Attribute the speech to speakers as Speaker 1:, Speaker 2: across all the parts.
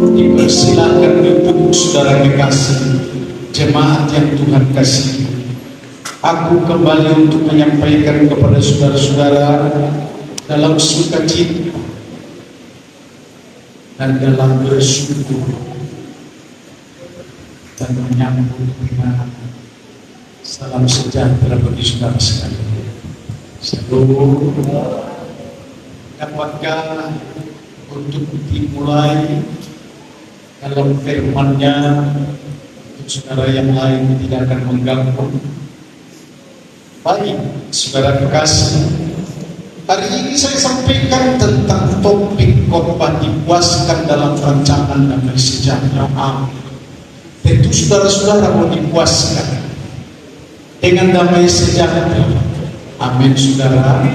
Speaker 1: Dipersilakan duduk saudara kekasih, jemaat yang Tuhan kasih. Aku kembali untuk menyampaikan kepada saudara-saudara dalam sukacita dan dalam bersyukur dan menyambut dengan salam sejahtera bagi saudara sekalian. Shalom. Dapatkah untuk dimulai dalam firman-Nya, untuk saudara yang lain tidak akan mengganggu. Baik, saudara kekasih, hari ini saya sampaikan tentang topik khotbah dipuaskan dalam rancangan damai sejahtera. Tentu saudara-saudara mau dipuaskan dengan damai sejahtera. Amin, saudara.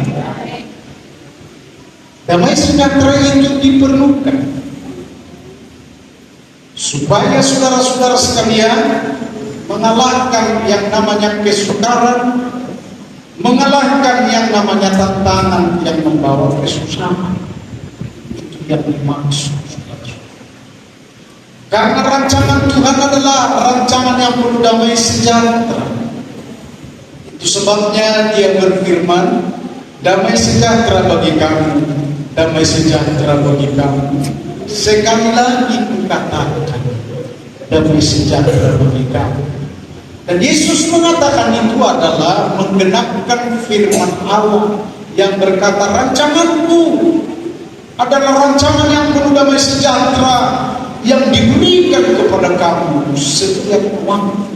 Speaker 1: Damai sejahtera itu diperlukan supaya saudara-saudara sekalian mengalahkan yang namanya kesukaran, mengalahkan yang namanya tantangan yang membawa kesusahan. Itu yang dimaksud. Karena rancangan Tuhan adalah rancangan yang penuh damai sejahtera. Itu sebabnya Dia berfirman, damai sejahtera bagi kamu, damai sejahtera bagi kamu. Sekali lagi kukatakan, damai sejahtera bagi kamu. Dan Yesus mengatakan itu adalah menggenapkan firman Allah yang berkata, rancanganku adalah rancangan yang penuh damai sejahtera yang diberikan kepada kamu setiap waktu.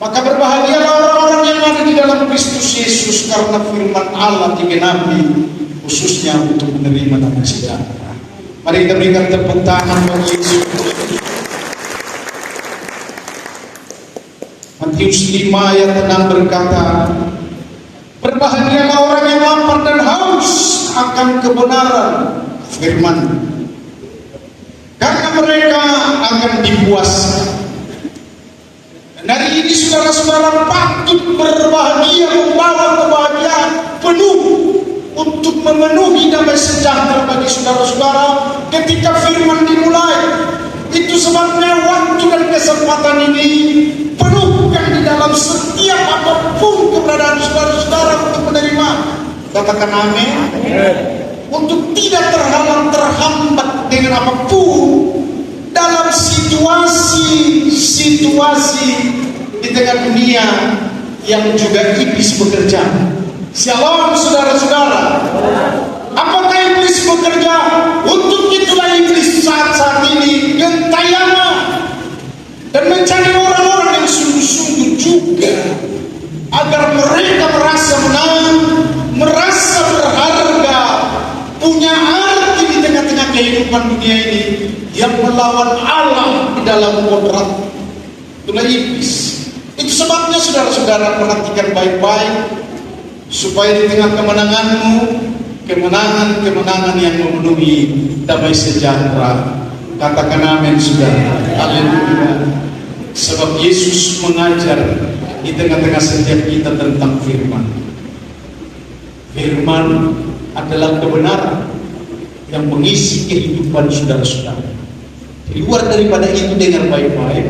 Speaker 1: Maka berbahagialah orang-orang yang ada di dalam Kristus Yesus, karena firman Allah digenapi khususnya untuk menerima damai sejahtera. Mari kita berikan tepuk tangan bagi Yesus. Matius 5 ayat 6 berkata, berbahagialah orang yang lapar dan haus akan kebenaran firman, karena mereka akan dipuaskan. Dan hari ini saudara-saudara patut berbahagia, membawa kebahagiaan penuh untuk memenuhi damai sejahtera bagi saudara-saudara ketika firman dimulai. Itu sebabnya waktu dan kesempatan ini penuhkan di dalam setiap apapun keberadaan saudara-saudara untuk menerima. Katakan amin. Untuk tidak terhambat dengan apapun dalam situasi di tengah dunia yang juga iblis bekerja. Shalom saudara-saudara. Apakah iblis bekerja? Untuk itulah iblis saat ini gentayangan dan mencari orang-orang yang sungguh-sungguh juga agar mereka merasa menang, merasa berharga, punya arti di tengah-tengah kehidupan dunia ini, yang melawan Allah di dalam kodrat. Itulah iblis. Itu sebabnya saudara-saudara perhatikan baik-baik, supaya di tengah kemenanganmu, kemenangan-kemenangan yang memenuhi damai sejahtera. Katakan amin, saudara. Haleluya. Sebab Yesus mengajar di tengah-tengah setiap kita tentang firman. Firman adalah kebenaran yang mengisi kehidupan saudara-saudara. Di luar daripada itu, dengar baik-baik,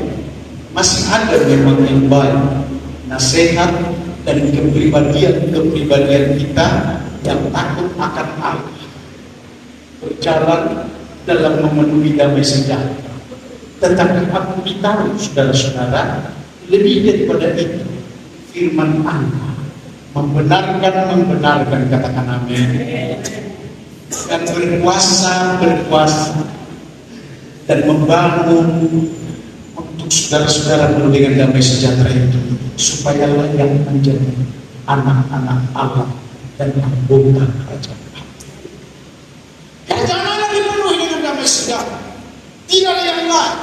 Speaker 1: masih ada memang yang baik, nasihat dan kepribadian kita yang takut akan Allah, berjalan dalam memenuhi damai sejahtera. Tetapi aku ditaruh saudara-saudara, lebih daripada itu, firman Allah membenarkan, katakan amin, dan berkuasa dan membangun untuk saudara-saudara penuh dengan damai sejahtera itu, supaya layak menjadi anak-anak Allah dan anggota kerajaan Allah. Kerajaan Allah dipenuhi dengan damai sejahtera, tidak ada yang lain.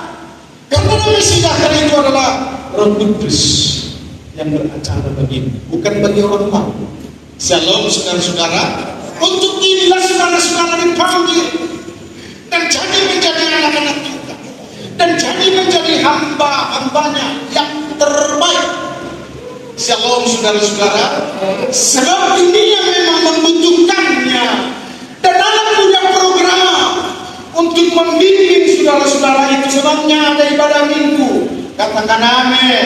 Speaker 1: Karena damai sejahtera itu adalah Roh Kudus yang beracara bagimu, bukan bagi orang lain. Shalom saudara-saudara. Untuk inilah saudara-saudara dipanggil dan jadi menjadi anak-anak Tuhan, dan jadi menjadi hamba-hambanya yang terbaik. Shalom saudara-saudara. Sebab dunia memang membutuhkannya, dan Allah punya program untuk membimbing saudara-saudara itu. Senangnya ada ibadah minggu. Katakan amin.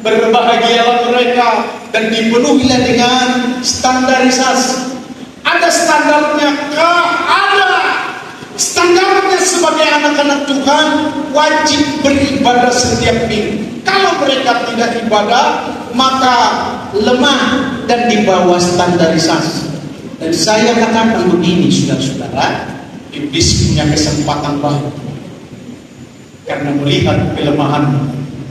Speaker 1: Berbahagialah mereka dan dipenuhilah dengan standarisasi. Ada standarnya kah? Ada. Standarnya sebagai anak-anak Tuhan wajib beribadah setiap minggu. Kalau mereka tidak ibadah, maka lemah dan di bawah standarisasi. Dan saya katakan begini, saudara-saudara, iblis punya kesempatan baru karena melihat kelemahan,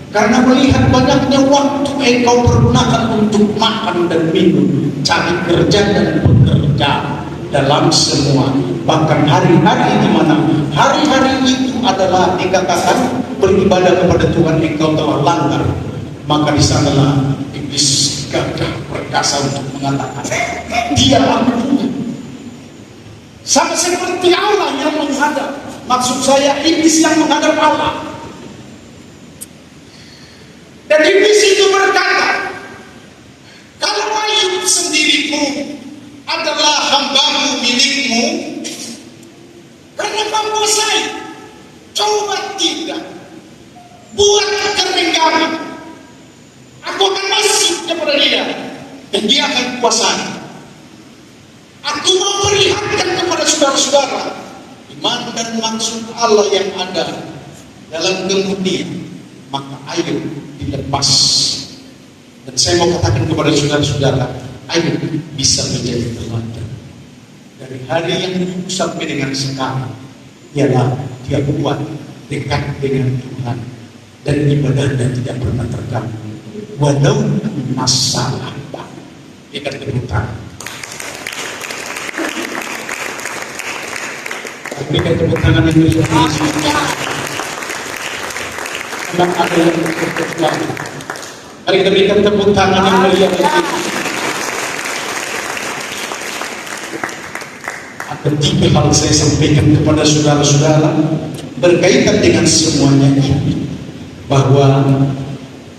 Speaker 1: karena melihat banyaknya waktu engkau pergunakan untuk makan dan minum, cari kerja dan bekerja dalam semua, bahkan hari-hari di mana hari-hari itu adalah dikatakan beribadah kepada Tuhan engkau telah langgar, maka di sanalah iblis gagah perkasa untuk mengatakan dia aku. Sama seperti Allah yang menghadap, maksud saya iblis yang menghadap Allah. Dan iblis itu berkata, kalau Ayub sendiriku adalah hambamu, milikmu, karena kau kuasai, coba tidak buat kering kami, aku akan masuk kepada dia dan dia akan kuasai. Aku mau perlihatkan kepada saudara-saudara iman dan maksud Allah yang ada dalam kemudian, maka Ayub dilepas. Dan saya mau katakan kepada saudara-saudara, Ayub bisa menjadi teladan. Dari hari yang dulu sampai dengan sekarang, ialah dia kuat dekat dengan Tuhan dan ibadahnya tidak pernah terganggu walau masalah apa. Ikat kebutaan. Berikan tepuk tangan yang Yesus. Memang ada yang berkecuali. Mari kita berikan tepuk tangan yang mulia bagi Yesus. Ada 3 hal saya sampaikan kepada saudara-saudara berkaitan dengan semuanya ini, bahwa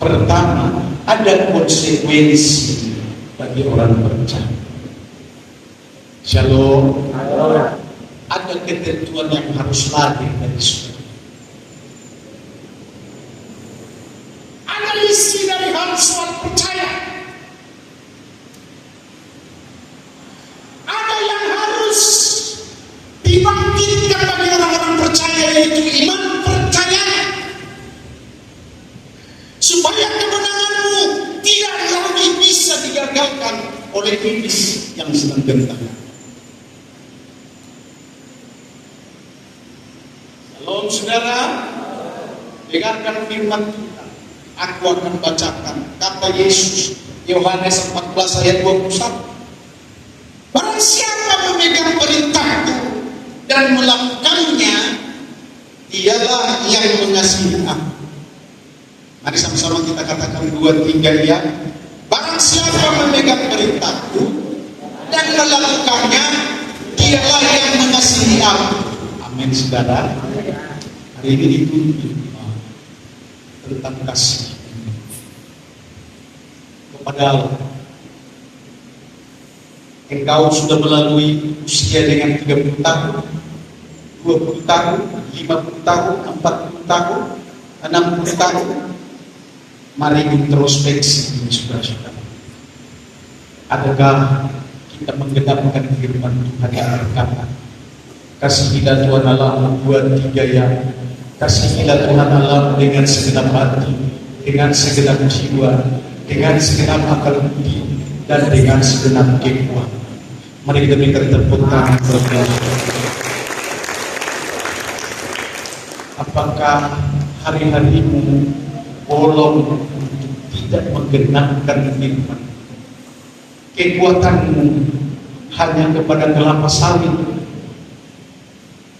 Speaker 1: pertama ada konsekuensi bagi orang percaya. Shalom. Ada ketentuan yang harus lahir dari saudara. Ada isi dari hal soal percaya. Ada yang harus dibangkitkan bagi orang-orang percaya, yaitu iman percaya, supaya kemenanganmu tidak lagi bisa digagalkan oleh iblis yang sedang gentar. Shalom saudara, dengarkan firman Tuhan. Aku akan bacakan kata Yesus, Yohanes 14 ayat 21. Barang siapa memegang perintahku dan melakukannya, dialah yang mengasihi aku. Mari sama-sama kita katakan 2-3 ya. Barang siapa memegang perintahku dan melakukannya, dialah yang mengasihi aku. Amin saudara. Hari ini dituntut tentang kasih kepada Allah. Engkau sudah melalui usia dengan 30 tahun, 20 tahun, 50 tahun, 40 tahun, 60 tahun. Mari introspeksi ini saudara-saudara. Adakah kita menggenapkan firman Tuhan yang berkata, kasihilah Tuhan Allah 2-3 ya. Kasihilah Tuhan Allah dengan segenap hati, dengan segenap jiwa, dengan segenap akal budi, dan dengan segenap kekuatan. Mari kita berikan tepuk tangan kepada Allah. Apakah hari-harimu bolong untuk tidak menggenapkan firman? Kekuatanmu hanya kepada kelapa sawit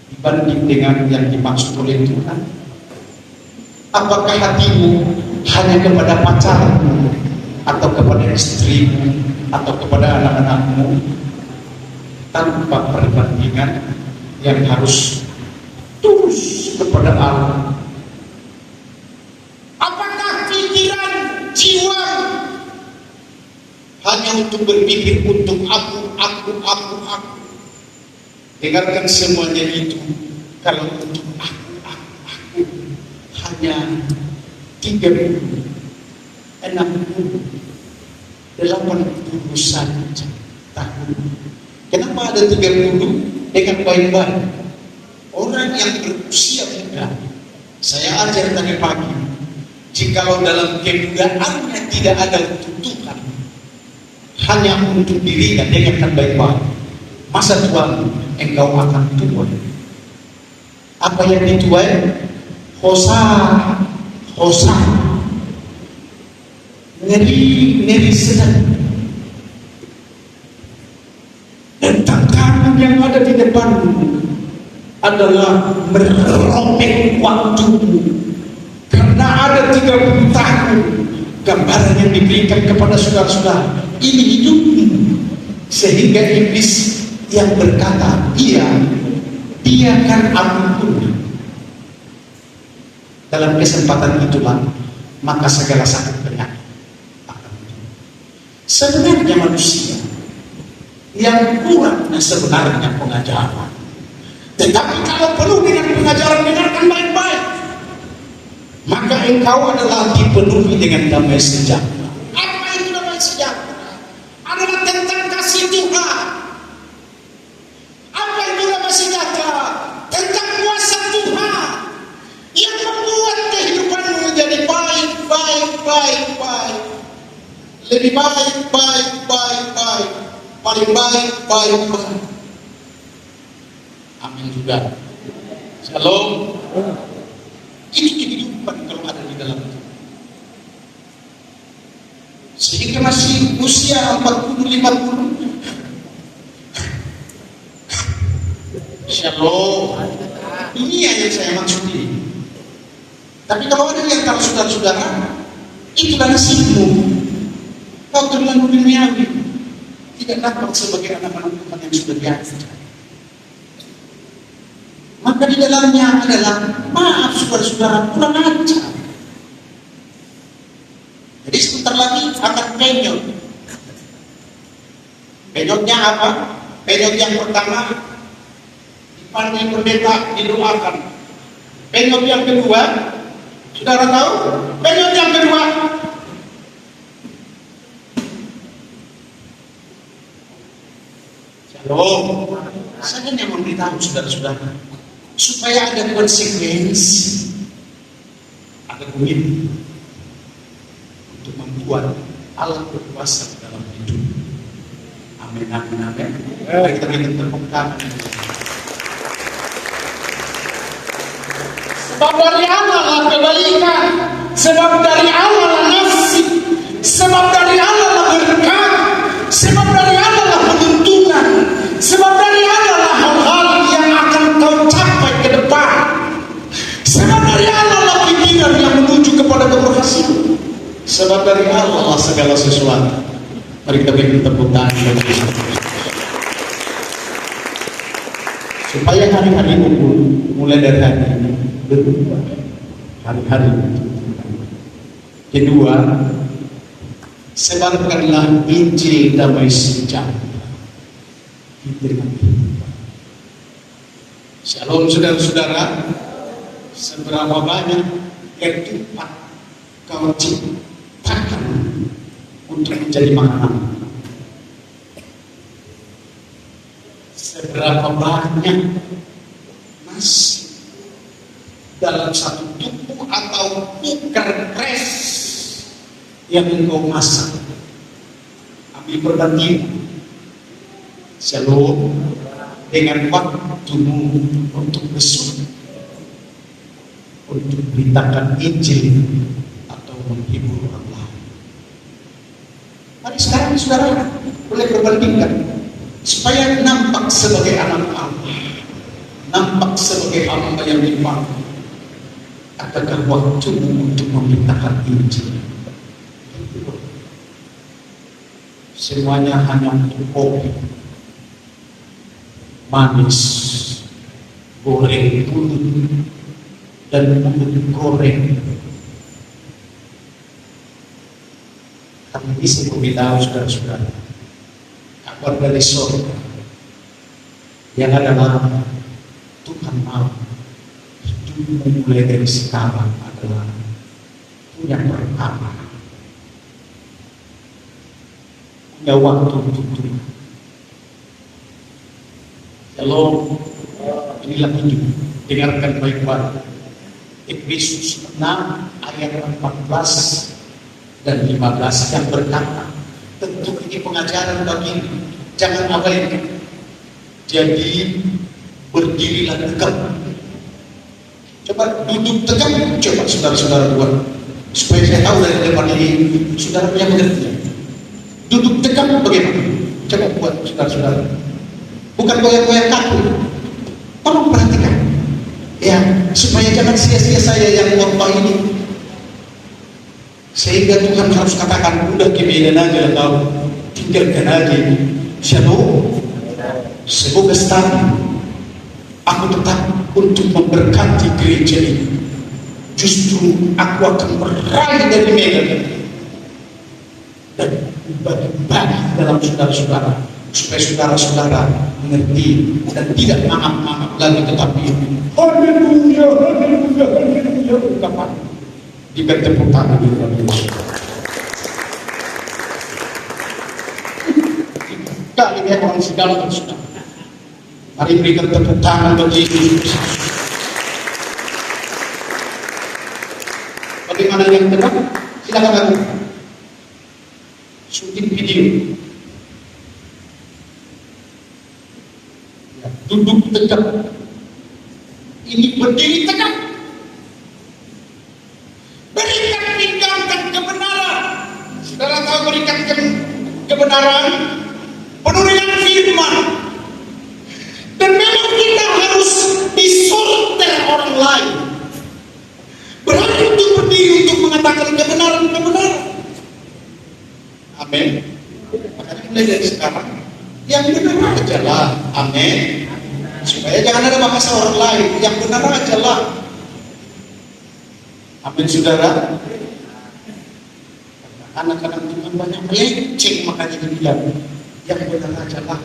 Speaker 1: dibanding dengan yang dimaksud oleh Tuhan? Apakah hatimu hanya kepada pacarmu, atau kepada istrimu, atau kepada anak-anakmu, tanpa perbandingan yang harus tulus kepada Allah? Apakah pikiran jiwa hanya untuk berpikir untuk aku? Dengarkan semuanya itu Kalau untuk aku hanya 30, 60, 80 saja tahun. Kenapa ada 30 dengan baik-baik? Orang yang berusia muda, saya ajar tadi pagi, jikalau dalam kemudaannya tidak ada tuntutan, hanya untuk dirinya dengan baik-baik, masa tua engkau akan tua. Apa yang dituai? Hosa, ngeri sedang. Dan tantangan yang ada di depanmu adalah merobek waktumu. Karena ada 30 tahun gambaran yang diberikan kepada saudara-saudara, ini hidupmu. Sehingga iblis yang berkata, dia kan ampun. Dalam kesempatan itulah maka segala sakit penyakit akan timbul. Sebenarnya manusia yang kurang sebenarnya pengajaran. Tetapi kalau penuh dengan pengajaran, dengarkan baik-baik, maka engkau adalah dipenuhi dengan damai sejahtera. Apa itu damai sejahtera? Adalah tentang kasih Tuhan. Apa itu damai sejahtera? Tentang kuasa Tuhan yang membuat kehidupanmu menjadi baik. Lebih baik. Paling baik. Amin juga. Shalom. Itu kehidupan kalau ada di dalam itu. Sehingga masih usia 40-50. Shalom. Dunia yang saya maksud ini. Tapi kalau ada yang tahu saudara-saudara, itulah nasibmu. Kau terlalu duniawi, tidak dapat sebagai anak-anak Tuhan yang sudah biasa. Maka di dalamnya adalah maaf saudara-saudara, kurang ajar. Jadi sebentar lagi akan penyot. Penyotnya apa? Penyot yang pertama dipanggil pendeta, didoakan. Penyot yang kedua, saudara tahu? Penyot yang kedua, saya hanya memberitahu saudara-saudara supaya ada konsekuensi, ada komitmen untuk membuat Allah berkuasa dalam hidup. Amin. Mari kita berikan tepuk tangan. Sebab dari Allah lah kebaikan, sebab dari Allah lah nasib, sebab dari Allah lah berkat, sebab dari Allah lah penuntunan, sebab dari Allah lah hal-hal yang akan kau capai ke depan, sebab dari Allah lah pikiran yang menuju kepada keberhasilan, sebab dari Allah lah segala sesuatu. Mari kita berikan tepuk tangan supaya hari-hari mulai dari hari ini berubah, hari-hari. Kedua, sebarkanlah Injil damai sejahtera. Shalom saudara-saudara. Seberapa banyak ketupat kau ciptakan untuk menjadi makanan? Seberapa banyak nasi dalam satu tubuh atau cooker press yang engkau masak? Ambil perbandingan. Shalom dengan waktumu untuk besok, untuk beritakan Injil atau menghibur orang lain. Mari sekarang saudara boleh berbandingkan supaya nampak sebagai anak Allah, nampak sebagai hamba yang dipanggil. Adakah waktumu untuk memberitakan Injil? Semuanya hanya untuk kopi, manis, goreng mulut, dan mulut goreng. Tapi bisa beritahu saudara-saudara, kabar dari surga yang adalah Tuhan mau memulai dari sekarang adalah yang pertama, punya waktu untuk Tuhan. Kalau inilah hidup, dengarkan baik-baik. Efesus 6 ayat 14 dan 15 yang berkata, tentu ini pengajaran bagi jangan abaikan. Jadi berdirilah tegak. Coba duduk tegak, coba saudara-saudara buat supaya saya tahu dari depan ini saudara punya mengerti. Duduk tegak bagaimana? Coba buat saudara-saudara. Bukan goyang-goyang kaku. Tolong perhatikan. Ya, supaya jangan sia-sia saya yang khotbah ini. Sehingga Tuhan harus katakan, udah kemudian aja kau tinggalkan aja. Shalom. Semoga stabil. Aku tetap untuk memberkati gereja ini. Justru aku akan meraih dari Medan dan bagi-bagi dalam saudara-saudara, supaya saudara-saudara mengerti dan tidak mangap-mangap lagi, tetapi haleluya, haleluya, haleluya, ungkapan diberi tepuk tangan di dalam Yesus. Kali ini orang segala sudah. Mari berikan tepuk tangan bagi Yesus. Bagaimana yang tepat? Silakan lakukan. Syuting video. Ya, duduk tegak. Ini berdiri tegak. Berikan tinggalkan kebenaran. Saudara tahu berikan kebenaran penuh dengan firman. Dan memang kita harus disorter orang lain. Berani untuk berdiri untuk mengatakan kebenaran-kebenaran. Amin. Makanya mulai dari sekarang yang benar aja lah. Amin. Supaya jangan ada bahasa orang lain. Yang benar aja lah. Amin, saudara. Anak-anak Tuhan banyak melenceng, makanya dibilang yang benar aja lah.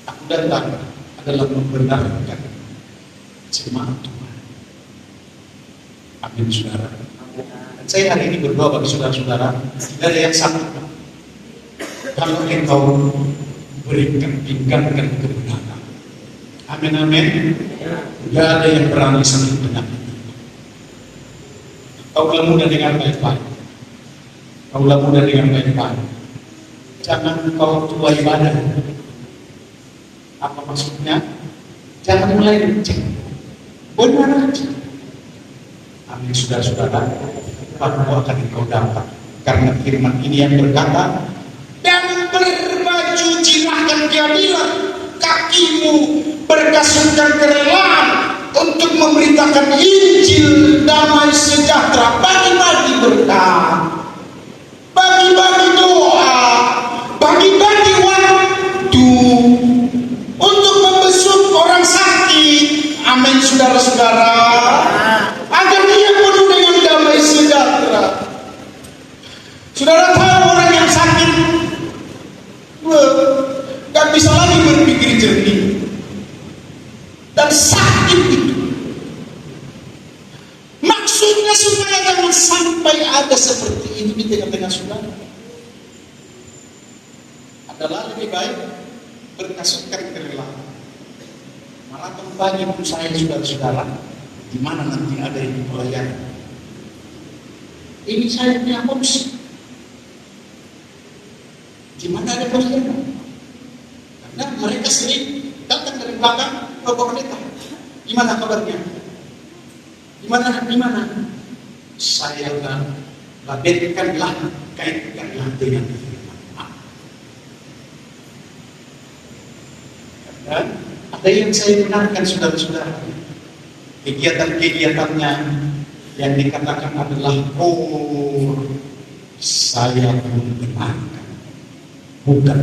Speaker 1: Aku datang adalah membenarkan jemaat Tuhan. Amin, saudara. Dan saya hari ini berdoa bagi saudara-saudara, tidak ada yang sakit. Kalau engkau berikan, tinggalkan kebenaran. Amin, amin. Tidak ada yang berani sakit penyakit. Kaulah muda dengan baik-baik. Kaulah muda dengan baik-baik. Jangan kau tua ibadah. Apa maksudnya? Jangan mulai menceng. Benar aja. Amin, saudara-saudara. Waktu akan engkau dapat. Karena firman ini yang berkata, dan berbaju jirahkan dia bilang, kakimu berkasutkan kerelaan untuk memberitakan Injil damai sejahtera, bagi-bagi berkat, bagi-bagi doa, bagi-bagi waktu untuk membesuk orang sakit. Amin, saudara-saudara. Agar dia penuh dengan damai sejahtera. Saudara tahu orang yang sakit gak bisa lagi berpikir jernih. Dan sakit itu maksudnya supaya jangan sampai ada seperti ini di tengah-tengah saudara. Adalah lebih baik berkasutkan kerelaan. Malah tempatnya pun saya saudara-saudara, di mana nanti ada yang pelayanan. Ini saya punya opsi. Di mana ada pelayanan? Karena mereka sering datang dari belakang. Bapak Pendeta, gimana kabarnya? Gimana? Saya labetkanlah, kaitkanlah dengan firman. Dan ada yang saya benarkan, saudara-saudara. Kegiatan-kegiatannya yang dikatakan adalah saya pun benarkan, bukan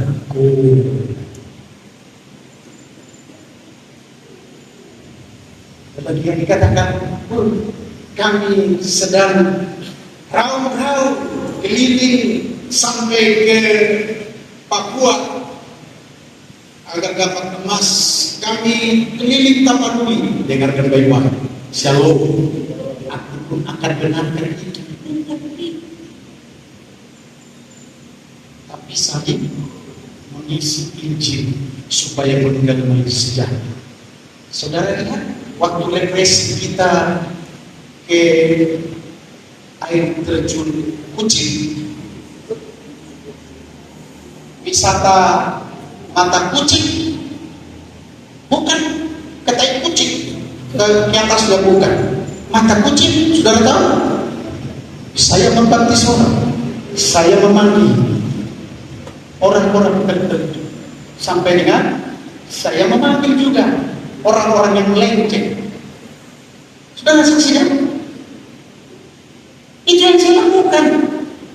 Speaker 1: Bagi yang dikatakan, kami sedang raung-raung keliling sampai ke Papua agar dapat emas. Kami keliling Tapanuli. Dengarkan baik-baik. Shalom. Aku pun akan benarkan itu. Tapi saya mengisi Injil supaya meninggal sejahtera. Saudara lihat, waktu represi kita ke air terjun Kucing, wisata mata kucing, bukan ke tai kucing, ke atas sudah bukan. Mata kucing, saudara tahu? Saya membaptis orang, saya memandi orang-orang tertentu, sampai dengan saya memanggil juga orang-orang yang melenceng. Saudara saksikan? Itu yang saya lakukan,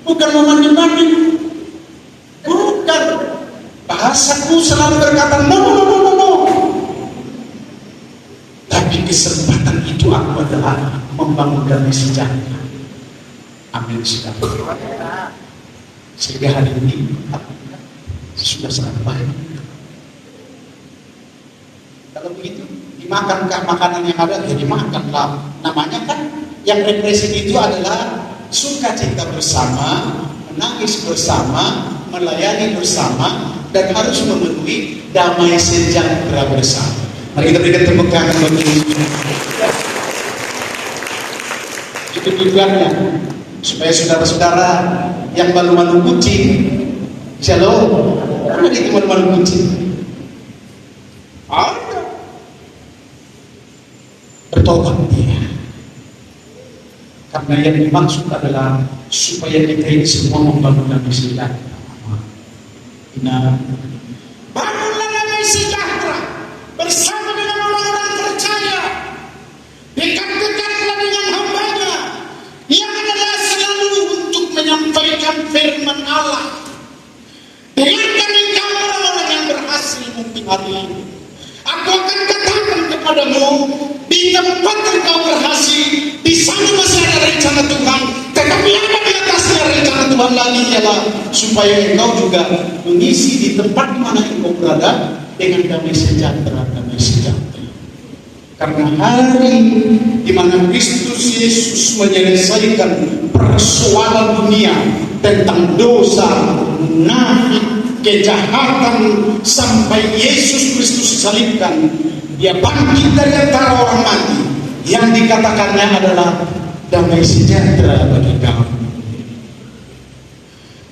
Speaker 1: bukan memanggil-manggil, bukan. Bahasaku selalu berkata no. Tapi kesempatan itu aku adalah membangun damai sejahtera. Amin, saudara. Sehingga hari ini sudah sangat baik. Kalau begitu, dimakankah makanan yang ada? Ya dimakanlah. Namanya kan yang represi itu adalah sukacita bersama, menangis bersama, melayani bersama, dan harus memenuhi damai sejahtera bersama. Mari kita berikan tepuk tangan bagi Yesus. Itu tujuannya, supaya saudara-saudara yang malu-malu kucing, shalom, karena itu malu-malu kucing, bertobat dia. Karena yang dimaksud adalah supaya kita ini semua membangun damai sejahtera. Bangunlah damai sejahtera bersama dengan orang-orang percaya. Dekat-dekatlah dengan hamba-Nya yang adalah selalu untuk menyampaikan firman Allah. Dengarkan engkau orang-orang yang berhasil mungkin hari ini. Aku akan katakan kepadamu, di tempat engkau berhasil, di sana masih ada rencana Tuhan. Tetapi apa di atasnya rencana Tuhan lagi ialah supaya engkau juga mengisi di tempat di mana engkau berada dengan damai sejahtera. Karena hari di mana Kristus Yesus menyelesaikan persoalan dunia tentang dosa, munafik, kejahatan, sampai Yesus Kristus disalibkan, dia bangkit dari antara orang mati. Yang dikatakannya adalah damai sejahtera bagi kamu.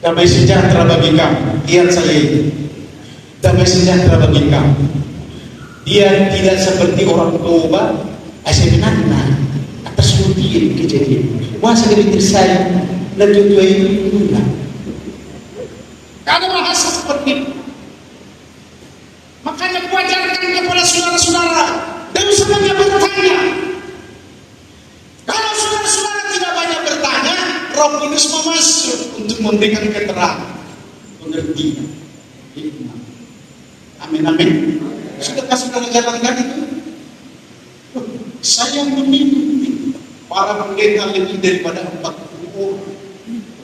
Speaker 1: Damai sejahtera bagi kamu. Lihat saya ini, damai sejahtera bagi kamu. Dia tidak seperti orang tua. Saya benar atas rutin kejadian. Wah, saya saya lanjut itu enggak. Ada bahasa seperti itu. Makanya kuajarkan kepada saudara-saudara, dan usah banyak bertanya. Kalau saudara-saudara tidak banyak bertanya, Roh Kudus masuk untuk memberikan keterangan, pengertian. Amin. Sudahkah saudara jalankan itu? Saya memimpin para pendeta lebih daripada 40 orang.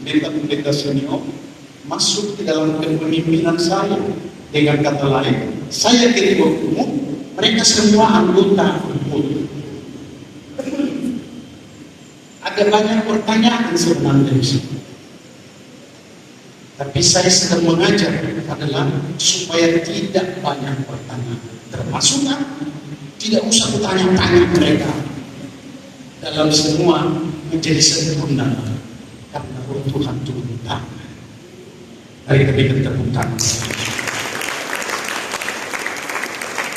Speaker 1: Pendeta senior masuk ke dalam kepemimpinan saya. Dengan kata lain, saya ketua umum, mereka semua anggota umum. Ada banyak pertanyaan sebenarnya di sini. Tapi saya sedang mengajar adalah supaya tidak banyak pertanyaan. Termasuk tidak usah bertanya-tanya mereka. Dalam semua menjadi sempurna karena Tuhan turun tangan. Mari kita berikan tepuk tangan.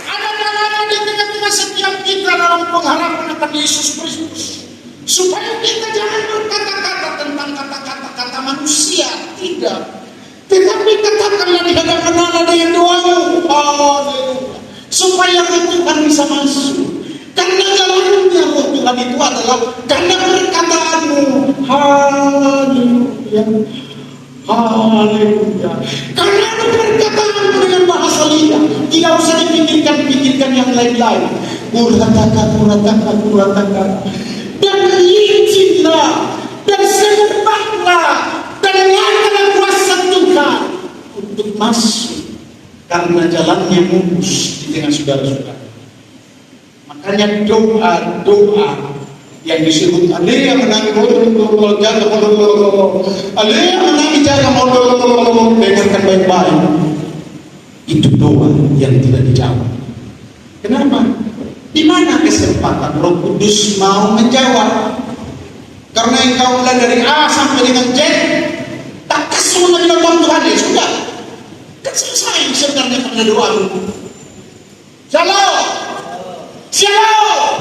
Speaker 1: Ada dalam di tengah-tengah setiap kita dalam pengharapan akan Yesus Kristus. Supaya kita jangan berkata-kata tentang kata-kata manusia, tidak. Tetapi katakanlah di hadapan Allah dengan doamu, haleluya, supaya Roh Tuhan bisa masuk. Karena jalannya Roh Tuhan itu adalah karena perkataanmu, haleluya, haleluya. Karena perkataanmu dengan bahasa lidah, tidak usah dipikirkan yang lain-lain. Kuratakan. Dan izinlah dan semerbaklah dan nyatalah kuasa Tuhan untuk masuk, karena jalannya mulus di tengah saudara-saudara. Hanya doa yang disebut alih menangi jaga alih menangi jaga dengarkan baik-baik, itu doa yang tidak dijawab. Kenapa? Di mana kesempatan Roh Kudus mau menjawab? Karena engkau mulai dari A sampai dengan Z, tak semua dengan Tuhan ya sudah, kan selesai sebenarnya pada doa. Shalom, shalom.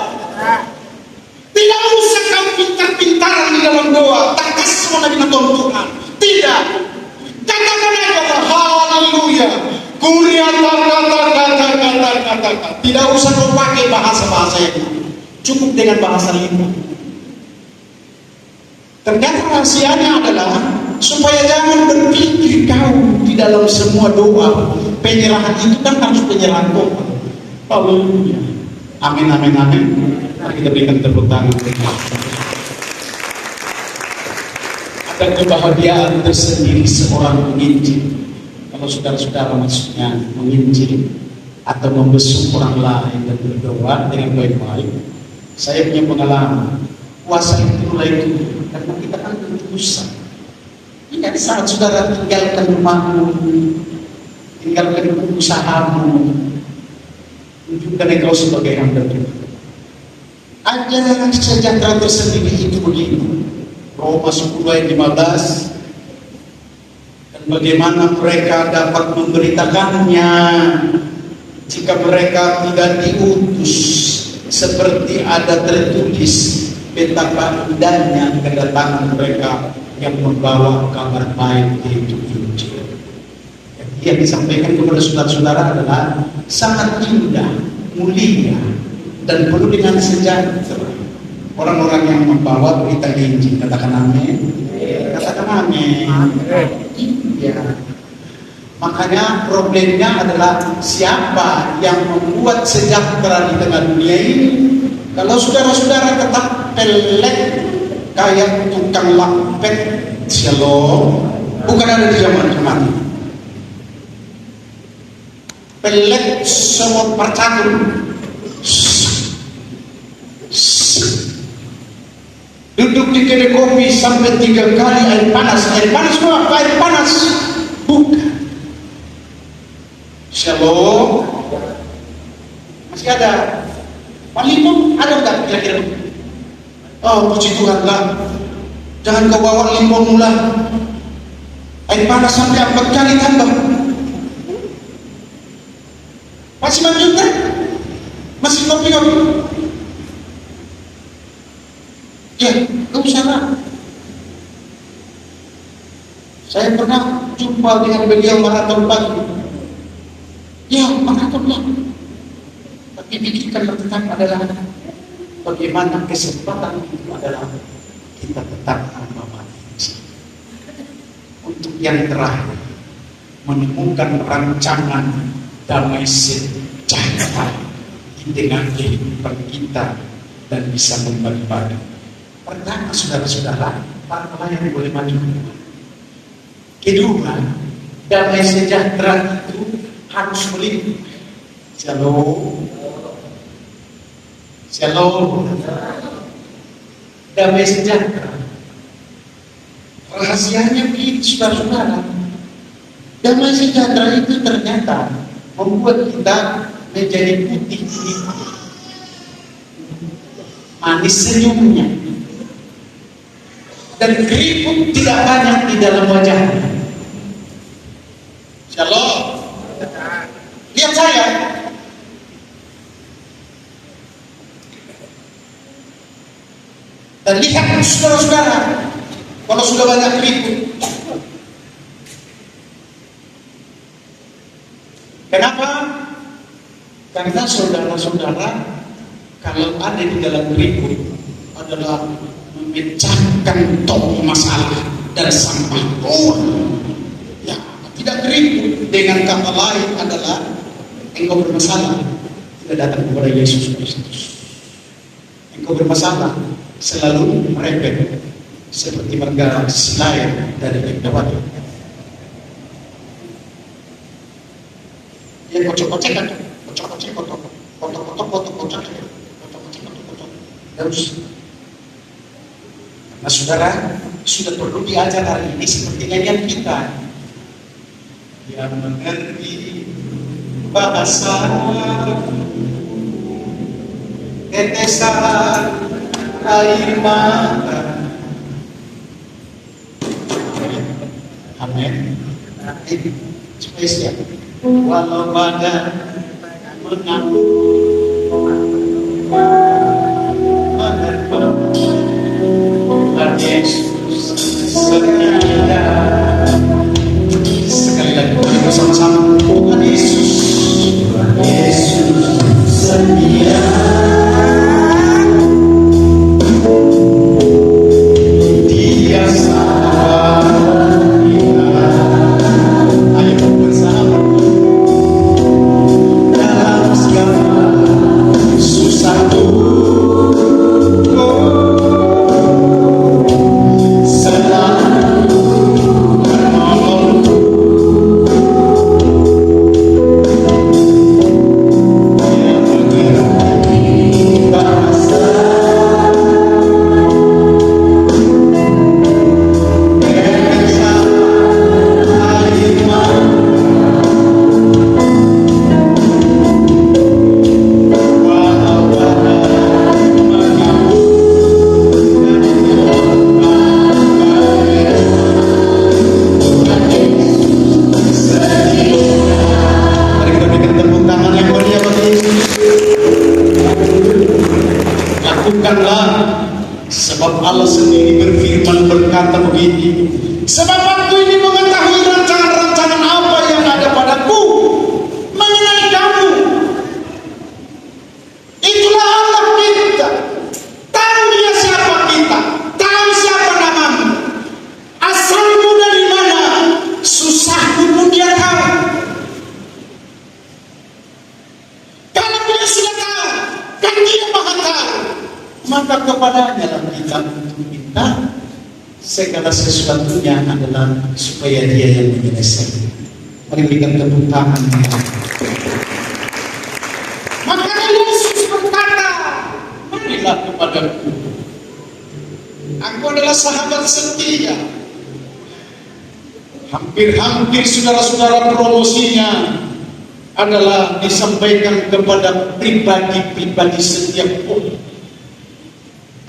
Speaker 1: Tidak usah kau pintar-pintaran di dalam doa, tak semua dengan Tuhan. Tidak. Katakan aja haleluya. Kuria kata. Tidak usah kau pakai bahasa-bahasa yang cukup dengan bahasa lima. Ternyata rahasianya adalah supaya jangan berpikir kau di dalam semua doa. Penyerahan itu kan harus penyerahan Tuhan. Haleluya. Amin, amin, amin. Mari kita berikan tepuk tangan. Ada kebahagiaan tersendiri seorang penginjil. Kalau saudara-saudara maksudnya menginjil atau membesuk orang lain dan berdoa dengan baik-baik. Saya punya pengalaman. Puasa itu mulai turun karena kita kan berdosa. Ini di saat saudara tinggalkan rumahmu, tinggalkan usahamu, tunjukkan engkau sebagai hamba Tuhan. Ada sejahtera tersendiri itu begini. Roma 10 ayat 15. Dan bagaimana mereka dapat memberitakannya jika mereka tidak diutus, seperti ada tertulis betapa indahnya kedatangan mereka yang membawa kabar baik yaitu Injil. Yang disampaikan kepada saudara-saudara adalah sangat indah, mulia, dan penuh dengan sejahtera. Orang-orang yang membawa berita Injil, katakan amin. Katakan amin. Iya. Makanya problemnya adalah siapa yang membuat sejahtera di tengah dunia ini. Kalau saudara-saudara tetap pelet kayak tukang lampet, shalom, bukan ada di zaman kemarin. Pelet semua percakul, duduk di kedai kopi sampai 3 kali air panas semua air panas, bukan. Shalom, masih ada. Limbong ada enggak kira-kira? Oh, puji Tuhan lah. Jangan kau bawa limbong lah. Air panas sampai 4 kali tambah. Masih lanjut kan? Masih ngopi-ngopi? Ya, kau sana. Saya pernah jumpa dengan beliau maraton pagi. Ya, maraton lah. Tapi pikirkan tetap adalah bagaimana kesempatan itu adalah kita tetap membawa Injil. Untuk yang terakhir, menemukan rancangan damai sejahtera di tengah kehidupan kita dan bisa membagi-bagi. Pertama, saudara-saudara, para pelayan boleh maju. Kedua, damai sejahtera itu harus melindungi. Shalom. Shalom. Damai sejahtera. Rahasianya begini, saudara-saudara. Damai sejahtera itu ternyata membuat kita menjadi putih kulit, manis senyumnya, dan keriput tidak banyak di dalam wajahnya. Shalom. Lihat saya. Dan lihat saudara-saudara, kalau sudah banyak keriput. Kenapa? Karena saudara-saudara, kalau ada di dalam keriput adalah memecahkan tong masalah dan sampah Tuhan. Ya, tidak keriput dengan kata lain adalah engkau bermasalah, tidak datang kepada Yesus Kristus. Engkau bermasalah, selalu merepet seperti marga Sinai dari Megawati. Dia kocok-kocok kan, kocok-kocok. Terus, nah saudara, sudah perlu diajar hari ini seperti kalian kita yang mengerti bahasa tetesan air mata. Amin. Supaya siap. Walau badan mengaku menerpa Tuhan Yesus setia. Sekali lagi kita bersama-sama. Tuhan Yesus, Tuhan Yesus setia. Dia sahabat kita. Ayo bersama dalam segala susah duka, selalu menolongku. Dia mengerti bahasa tetesan air mata. Walau badan mengaku Mari kita berikan tepuk tangan yang meriah bagi Yesus. Lakukanlah, sebab Allah sendiri berfirman berkata begini, sebab aku ini mengetahui rancangan-rancangan apa yang ada padaku mengenai kamu. Itulah Allah kita. Tahu dia siapa kita, tahu siapa namamu, asalmu dari mana, susahmu pun dia tahu. Kalau dia sudah tahu, kan dia maha tahu, maka kepadanya lah kita untuk minta segala sesuatunya adalah supaya dia yang menyelesaikan. Mari berikan tepuk tangan. Maka Yesus berkata, marilah kepadaku. Aku adalah sahabat setia. Hampir-hampir saudara-saudara promosinya adalah disampaikan kepada pribadi-pribadi setiap orang.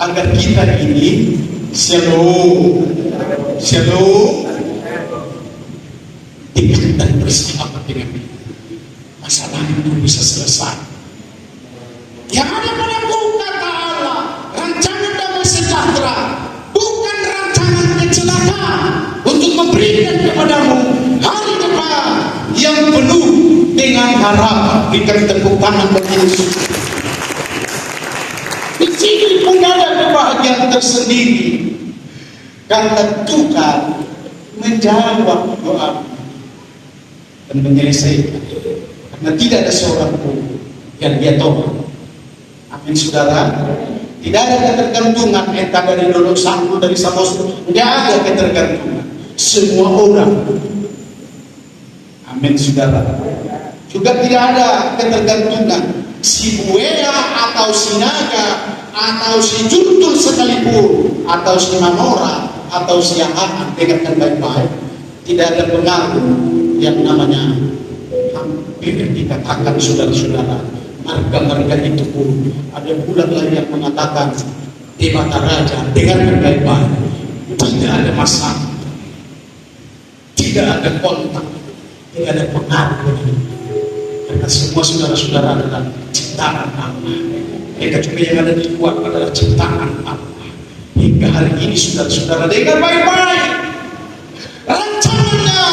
Speaker 1: Agar kita ini shalom dekat dan bersahabat dengan dia. Masalah itu bisa selesai. Yang ada padaku, kata Allah, rancangan damai sejahtera, bukan rancangan kecelakaan, untuk memberikan kepadamu hari depan yang penuh dengan harapan. Berikan tepuk tangan bagi Yesus. Di sini pun ada kebahagiaan tersendiri, karena Tuhan menjawab doa dan menyelesaikan. Karena tidak ada seorang pun yang dia tolak. Amin saudara. Tidak ada ketergantungan entah dari dulu satu dari samus. Tidak ada ketergantungan. Semua orang. Amin saudara. Juga tidak ada ketergantungan. Si Buaya atau si Naga atau si Juntul sekalipun atau si Manora atau si Ahan dengarkan baik-baik, tidak ada pengaruh yang namanya hampir dikatakan saudara-saudara marga-marga itu pun ada bulan lagi yang mengatakan Dewata Raja, dengarkan baik-baik, tidak ada masalah, tidak ada kontak, tidak ada pengaruh. Karena semua saudara-saudara adalah ciptaan Allah. Mereka juga yang ada di luar adalah ciptaan Allah. Hingga hari ini saudara-saudara dengar baik-baik, rancangannya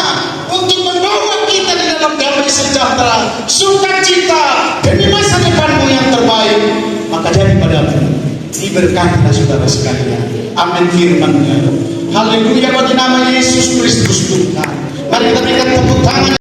Speaker 1: untuk membawa kita di dalam damai sejahtera, sukacita demi masa depanmu yang terbaik. Maka jadi padamu diberkatilah saudara sekalian. Amin firman-Nya. Haleluya bagi nama Yesus Kristus Tuhan. Mari kita berikan tepuk tangan.